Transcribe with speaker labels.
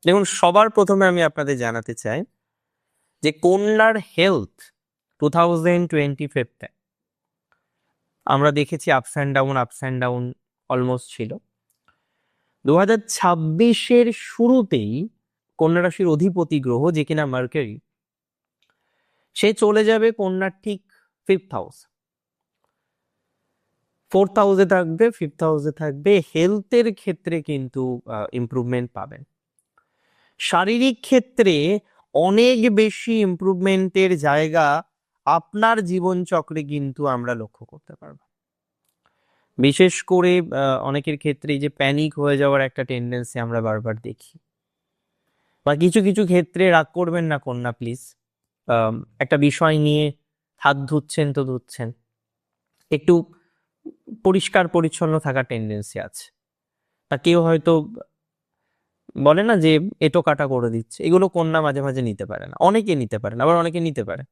Speaker 1: দেখুন, সবার প্রথমে আমি আপনাদের জানাতে চাই যে কন্যার হেলথ 2025-এ আমরা দেখেছি আপস অ্যান্ড ডাউন অলমোস্ট ছিল। 2026-এর শুরুতেই কন্যা রাশির অধিপতি গ্রহ, যে কিনা মার্কারি, সে চলে যাবে কন্যার ঠিক 5th হাউস। 4th হাউসে থাকবে, 5th হাউসে থাকবে। হেলথের ক্ষেত্রে কিন্তু ইমপ্রুভমেন্ট পাবেন। শারীরিক ক্ষেত্রে অনেক বেশি ইমপ্রুভমেন্টের জায়গা আপনার জীবন চক্রে কিন্তু আমরা লক্ষ্য করতে পারবো। বিশেষ করে অনেকের ক্ষেত্রে এই যে প্যানিক হয়ে যাওয়ার একটা টেন্ডেন্সি আমরা বারবার দেখি, বা কিছু কিছু ক্ষেত্রে রাগ করবেন না কন্যা প্লিজ, একটা বিষয় নিয়ে হাত ধুচ্ছেন তো ধুচ্ছেন, একটু পরিষ্কার পরিচ্ছন্ন থাকার টেন্ডেন্সি আছে। বা কেউ হয়তো বলে না যে এটো কাটা করে দিচ্ছে, এগুলো কন্যা মাঝে মাঝে নিতে পারে না, অনেকে নিতে পারে না, আবার অনেকে নিতে পারে।